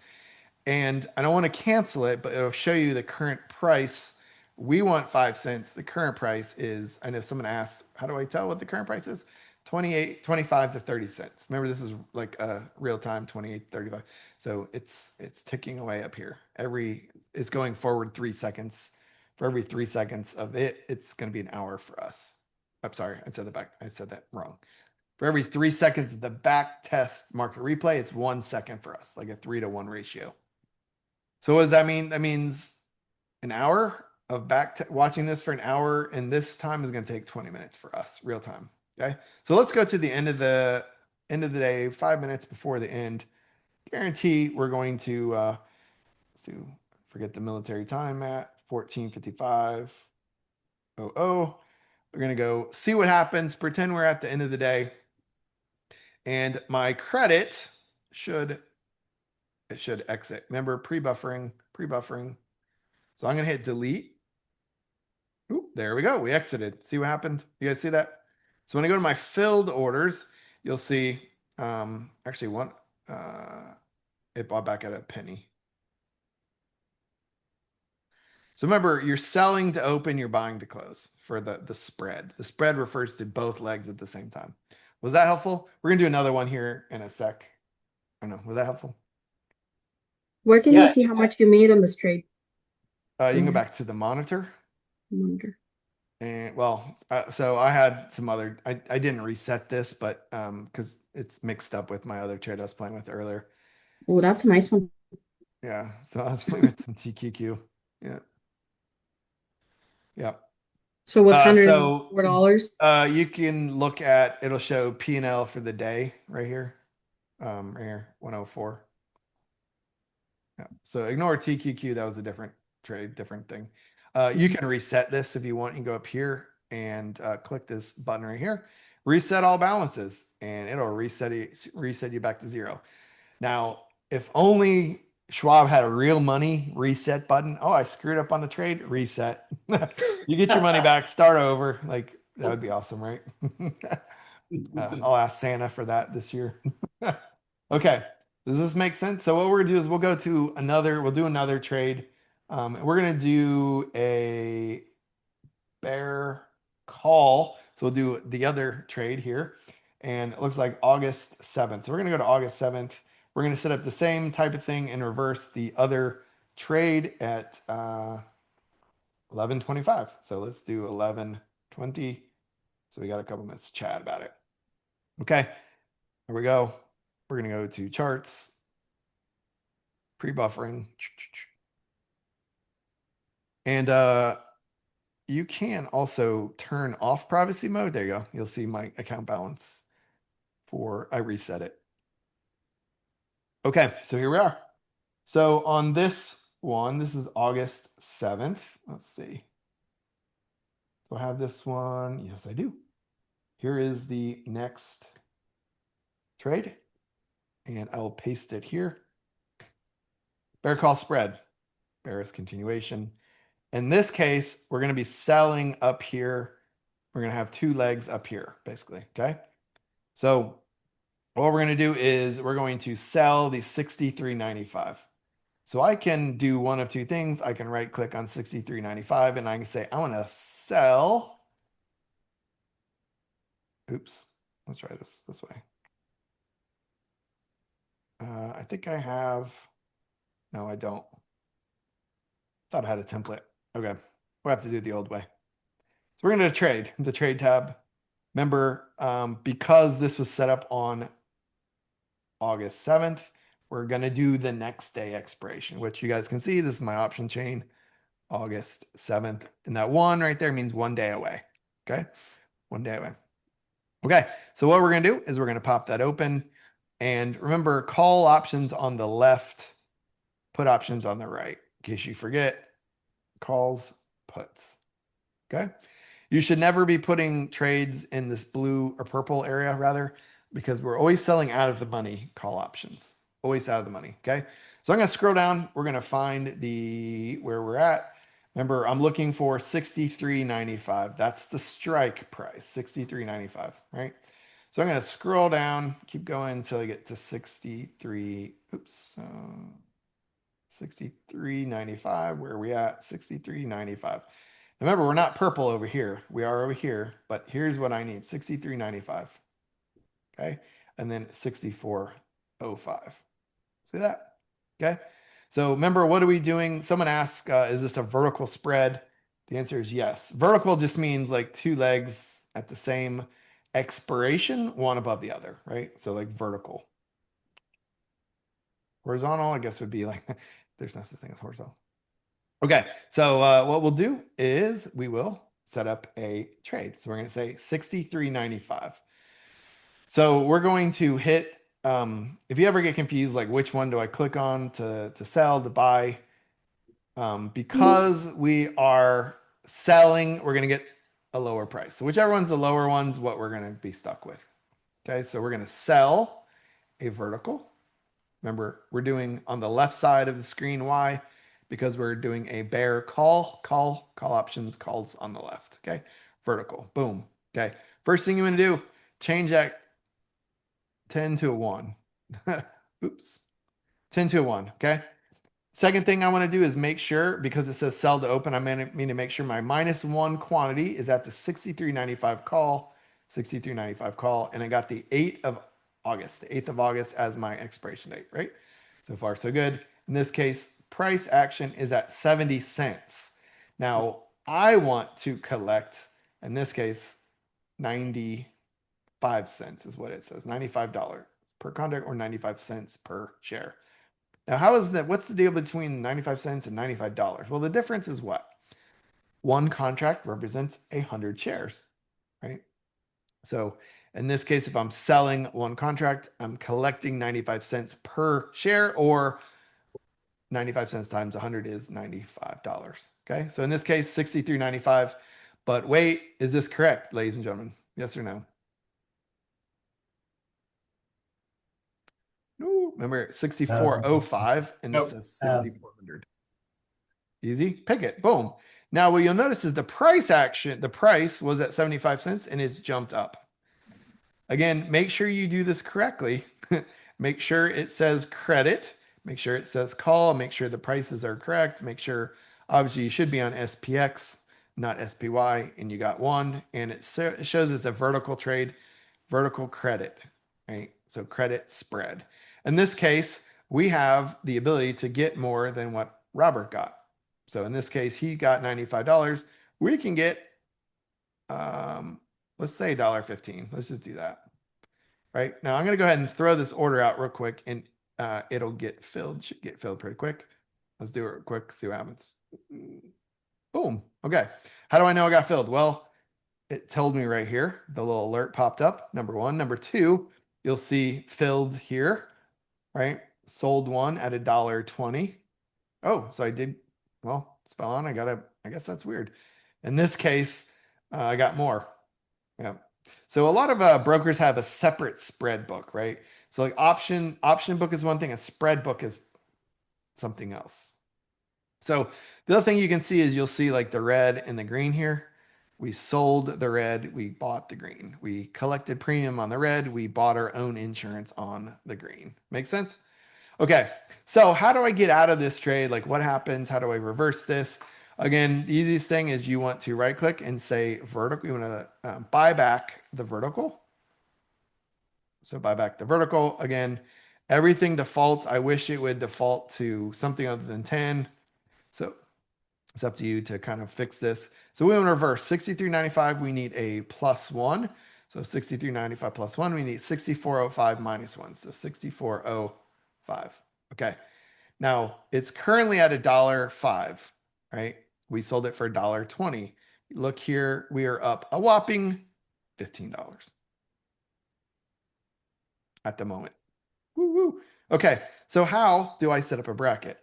and I don't want to cancel it, but it'll show you the current price. We want 5 cents. The current price is, I know someone asked, how do I tell what the current price is? 25 to 30 cents. Remember, this is like a real time 28, 35. So it's ticking away up here. It's going forward 3 seconds. For every 3 seconds of it, it's going to be an hour for us. I'm sorry, I said that wrong. For every 3 seconds of the back test market replay, it's 1 second for us, like a 3-to-1 ratio. So what does that mean? That means an hour of watching this for an hour, and this time is going to take 20 minutes for us, real time. Okay, so let's go to the end of the day, 5 minutes before the end. Guarantee we're going to forget the military time at 14:55. We're gonna go see what happens. Pretend we're at the end of the day, and my credit should exit. Remember, pre-buffering. So I'm gonna hit delete. Oop, there we go. We exited. See what happened? You guys see that? So when I go to my filled orders, you'll see actually it bought back at a penny. So remember, you're selling to open, you're buying to close for the spread. The spread refers to both legs at the same time. Was that helpful? We're gonna do another one here in a sec. I don't know. Was that helpful? Where can you see how much you made on this trade? You can go back to the monitor. Monitor. And well, so I had some other, I didn't reset this, but because it's mixed up with my other trade I was playing with earlier. Oh, that's a nice one. Yeah, so I was playing with some TQQ. Yeah. So it was So $104. you can look at, it'll show P&L for the day right here. Right here, 104. Yeah. So ignore TQQ. That was a different trade, different thing. You can reset this if you want. You can go up here and click this button right here, reset all balances, and it'll reset you back to zero. Now, if only Schwab had a real money reset button. Oh, I screwed up on the trade. Reset. You get your money back. Start over. Like that would be awesome, right? I'll ask Santa for that this year. Okay. Does this make sense? So what we're gonna do is we'll do another trade. We're gonna do a bear call. So we'll do the other trade here. And it looks like August 7th. So we're gonna go to August 7th. We're gonna set up the same type of thing and reverse the other trade at 11:25. So let's do 11:20. So we got a couple minutes to chat about it. Okay, here we go. We're gonna go to charts, pre-buffering, and you can also turn off privacy mode. There you go. You'll see my account balance I reset it. Okay, so here we are. So on this one, this is August 7th. Let's see. Do I have this one? Yes, I do. Here is the next trade, and I will paste it here. Bear call spread, bearish continuation. In this case, we're going to be selling up here. We're going to have two legs up here, basically. Okay. So what we're going to do is we're going to sell the 63.95. So I can do one of two things. I can right click on 63.95 and I can say, I want to sell. Oops. Let's try this way. I think I have. No, I don't. Thought I had a template. Okay. We'll have to do it the old way. So we're going to trade, the trade tab. Remember, because this was set up on August 7th, we're going to do the next day expiration, which you guys can see. This is my option chain, August 7th. And that one right there means 1 day away. Okay. 1 day away. Okay. So what we're going to do is we're going to pop that open. And remember, call options on the left, put options on the right. In case you forget, calls, puts. Okay. You should never be putting trades in this blue or purple area, rather, because we're always selling out of the money call options. Always out of the money. Okay. So I'm going to scroll down. We're going to find where we're at. Remember, I'm looking for 63.95. That's the strike price, 63.95, right? So I'm going to scroll down, keep going until I get to 63. Oops. 63.95. Where are we at? 63.95. Remember, we're not purple over here. We are over here, but here's what I need. 63.95. Okay. And then 64.05. See that? Okay. So remember, what are we doing? Someone asked, is this a vertical spread? The answer is yes. Vertical just means like two legs at the same expiration, one above the other, right? So like vertical. Horizontal, I guess, would be like, there's no such thing as horizontal. Okay, so what we'll do is we will set up a trade. So we're going to say 63.95. So we're going to hit, if you ever get confused, like which one do I click on to sell, to buy, because we are selling, we're going to get a lower price. So whichever one's the lower one's what we're going to be stuck with. Okay, so we're going to sell a vertical. Remember, we're doing on the left side of the screen. Why? Because we're doing a bear call options, calls on the left. Okay. Vertical. Boom. Okay. First thing you want to do, change that 10 to a 1. Oops. 10 to a 1. Okay. Second thing I want to do is make sure, because it says sell to open, I mean to make sure my -1 quantity is at the 63.95 call, 63.95 call, and I got the 8th of August as my expiration date, right? So far, so good. In this case, price action is at 70 cents. Now, I want to collect, in this case, 95 cents is what it says, $95 per contract or 95 cents per share. Now, how is that? What's the deal between 95 cents and $95? Well, the difference is what? one contract represents 100 shares, right? So in this case, if I'm selling one contract, I'm collecting 95 cents per share, or 95 cents times 100 is $95. Okay. So in this case, 63.95. But wait, is this correct, ladies and gentlemen? Yes or no? No, remember 64.05 and this says 6,400. Easy, pick it, boom. Now what you'll notice is the price was at 75 cents and it's jumped up. Again, make sure you do this correctly. Make sure it says credit, make sure it says call, make sure the prices are correct, make sure, obviously you should be on SPX, not SPY, and you got one, and it shows it's a vertical trade, vertical credit, right? So credit spread. In this case, we have the ability to get more than what Robert got. So in this case, he got $95. We can get, let's say $1.15. Let's just do that. Right now, I'm going to go ahead and throw this order out real quick, and it'll get filled. Should get filled pretty quick. Let's do it real quick. See what happens. Boom. Okay. How do I know it got filled? Well, it told me right here. The little alert popped up. Number one. Number two, you'll see filled here. Right. Sold one at $1.20. Oh, so I did. Well, it's fell on. I guess that's weird. In this case, I got more. Yeah. So a lot of brokers have a separate spread book, right? So like option book is one thing, a spread book is something else. So the other thing you can see is you'll see like the red and the green here. We sold the red, we bought the green. We collected premium on the red, we bought our own insurance on the green. Make sense? Okay, so how do I get out of this trade? Like what happens? How do I reverse this? Again, the easiest thing is you want to right click and say vertical. You want to buy back the vertical. So buy back the vertical. Again, everything defaults. I wish it would default to something other than 10. So it's up to you to kind of fix this. So we want to reverse 63.95. We need a +1. So 63.95 plus 1, we need 64.05 minus 1. So 64.05. Okay. Now it's currently at $1.05, right? We sold it for $1.20. Look here, we are up a whopping $15 at the moment. Woo woo. Okay, so how do I set up a bracket?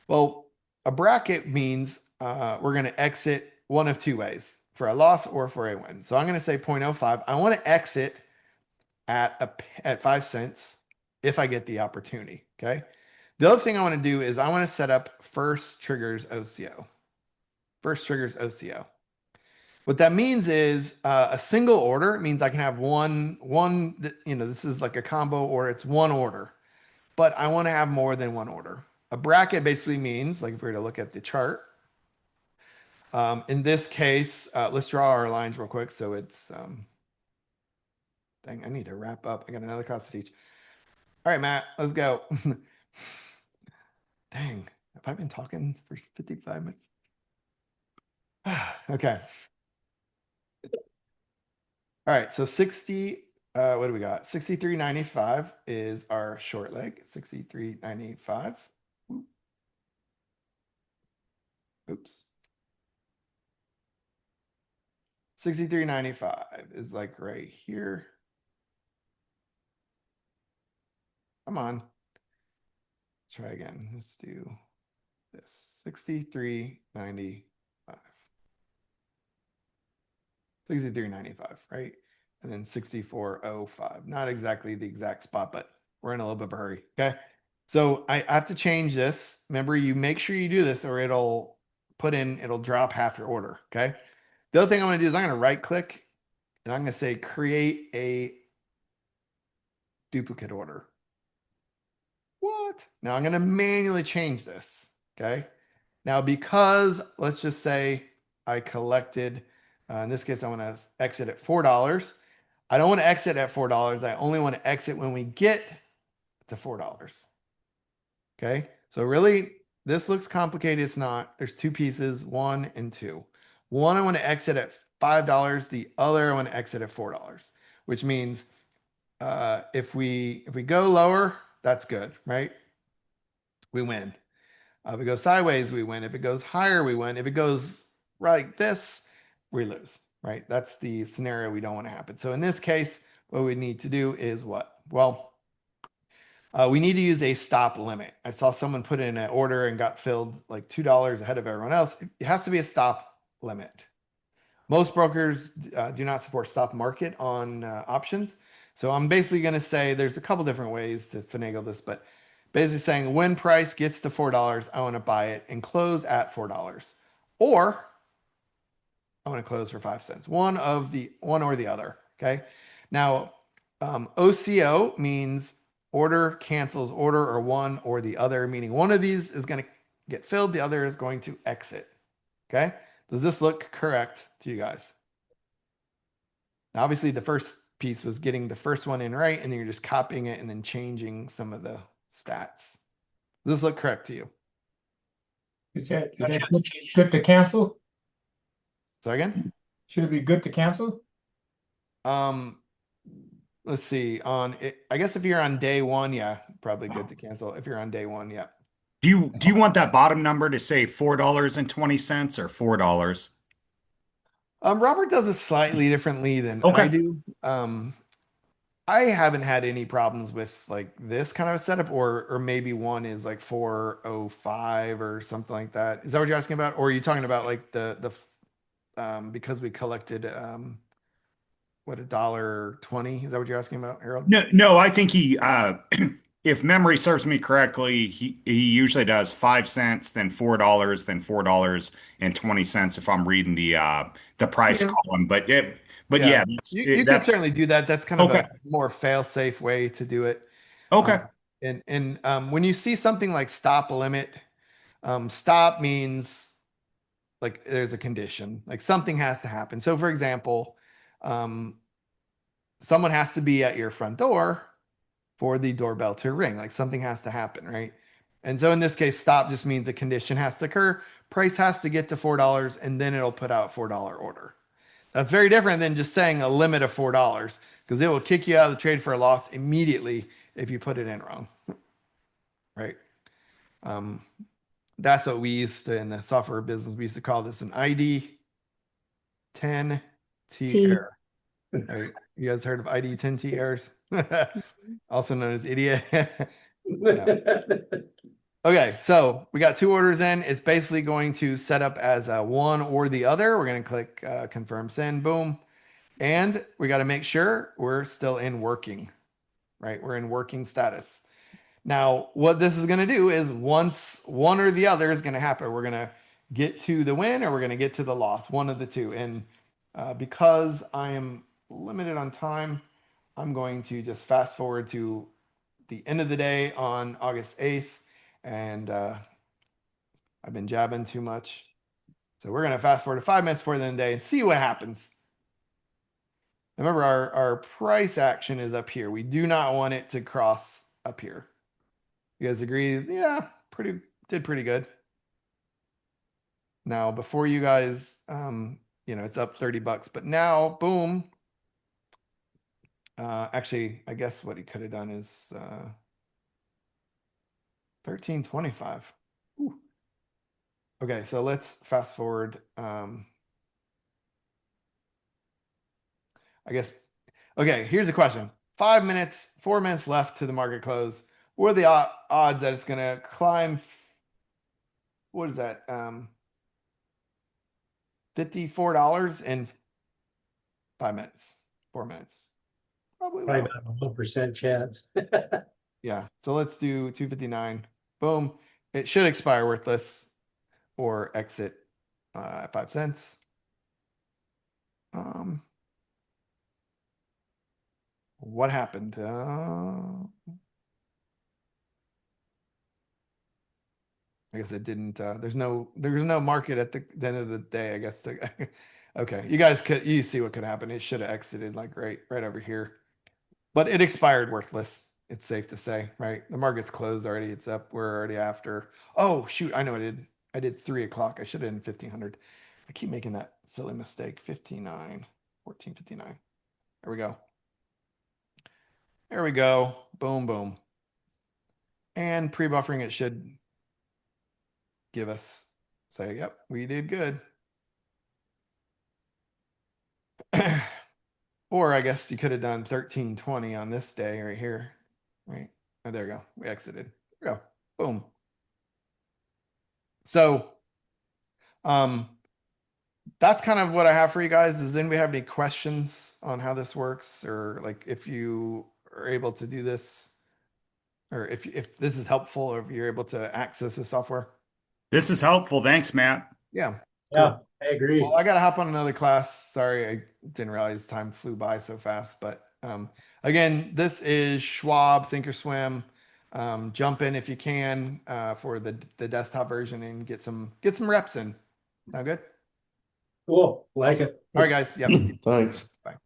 Well, a bracket means we're going to exit one of two ways, for a loss or for a win. So I'm going to say 0.05. I want to exit at 5 cents if I get the opportunity. Okay. The other thing I want to do is I want to set up first triggers OCO. First triggers OCO. What that means is a single order means I can have one, this is like a combo or it's one order, but I want to have more than one order. A bracket basically means, like if we were to look at the chart, in this case, let's draw our lines real quick. So it's, dang, I need to wrap up. I got another class to teach. All right, Matt, let's go. Dang, have I been talking for 55 minutes? Okay. All right, so 60, what do we got? 63.95 is our short leg. 63.95. Oops. 63.95 is like right here. Come on. Try again. Let's do this. 63.95. 63.95, right? And then 64.05. Not exactly the exact spot, but we're in a little bit of a hurry. Okay. So I have to change this. Remember, you make sure you do this or it'll drop half your order. Okay. The other thing I'm going to do is I'm going to right click and I'm going to say create a duplicate order. What? Now I'm going to manually change this. Okay. Now, because let's just say I collected, in this case, I want to exit at $4. I don't want to exit at $4. I only want to exit when we get to $4. Okay. So really, this looks complicated. It's not. There's two pieces, 1 and 2. One, I want to exit at $5. The other, I want to exit at $4, which means if we go lower, that's good, right? We win. If it goes sideways, we win. If it goes higher, we win. If it goes like this, we lose, right? That's the scenario we don't want to happen. So in this case, what we need to do is what? Well, we need to use a stop limit. I saw someone put in an order and got filled like $2 ahead of everyone else. It has to be a stop limit. Most brokers do not support stop market on options. So I'm basically going to say there's a couple different ways to finagle this, but basically saying when price gets to $4, I want to buy it and close at $4. Or I want to close for 5 cents. One or the other. Okay. Now, OCO means order cancels order, or one or the other, meaning one of these is going to get filled, the other is going to exit. Okay. Does this look correct to you guys? Now, obviously, the first piece was getting the first one in right, and then you're just copying it and then changing some of the stats. Does this look correct to you? Is that good to cancel? So again, Should it be good to cancel? let's see. On it, I guess if you're on day one, yeah, probably good to cancel. If you're on day one, yeah. Do you want that bottom number to say $4.20 or $4? Robert does it slightly differently than Okay. I do. I haven't had any problems with like this kind of a setup, or maybe one is like 405 or something like that. Is that what you're asking about? Or are you talking about like the because we collected what, $1.20? Is that what you're asking about, Harold? No, I think he if memory serves me correctly, he usually does 5 cents, then $4, then $4.20 if I'm reading the price Yeah. column. But yeah, You can that's certainly do that. That's kind of okay. a more fail-safe way to do it. Okay. And when you see something like stop limit, stop means like there's a condition, like something has to happen. So for example, someone has to be at your front door for the doorbell to ring, like something has to happen, right? And so in this case, stop just means a condition has to occur. Price has to get to $4 and then it'll put out $4 order. That's very different than just saying a limit of $4 because it will kick you out of the trade for a loss immediately if you put it in wrong, right? That's what we used to, in the software business, we used to call this an ID 10T T. error. Right? You guys heard of ID 10T errors? Also known as idiot. Okay, so we got 2 orders in. It's basically going to set up as a one or the other. We're going to click confirm send, boom. And we got to make sure we're still in working, right? We're in working status. Now, what this is going to do is once one or the other is going to happen, we're going to get to the win or we're going to get to the loss, one of the two. And because I am limited on time, I'm going to just fast forward to the end of the day on August 8th. And I've been jabbing too much. So we're going to fast forward to 5 minutes before the end of the day and see what happens. Remember, our price action is up here. We do not want it to cross up here. You guys agree? Yeah, did pretty good. Now, before you guys, it's up $30, but now, boom. Actually, I guess what he could have done is $13.25. Okay, so let's fast forward. I guess. Okay, here's a question. 4 minutes left to the market close. What are the odds that it's going to climb? What is that? $54 in 5 minutes, 4 minutes. Probably Probably low. about a 1% chance. Yeah. So let's do 259. Boom. It should expire worthless or exit at 5 cents. What happened? I guess it didn't. There's no market at the end of the day. I guess. Okay, you see what could happen. It should have exited like right over here, but it expired worthless. It's safe to say, right? The market's closed already. It's up. We're already after. Oh shoot! I know I did. I did 3 o'clock. I should have done 1500. I keep making that silly mistake. 1459. There we go. There we go. Boom, boom. And pre-buffering, it should give us say, yep, we did good. Or I guess you could have done 1320 on this day right here. Right. Oh, there we go. We exited. There we go. Boom. So that's kind of what I have for you guys. Does anybody have any questions on how this works, or like if you are able to do this, or if this is helpful, or if you're able to access the software? This is helpful. Thanks, Matt. Yeah. Yeah, I agree. Well, I gotta hop on another class. Sorry, I didn't realize time flew by so fast. But again, this is Schwab ThinkOrSwim. Jump in if you can for the desktop version and get some reps in. Sound good? Cool. Like it. All right, guys. Yep. Thanks. Bye.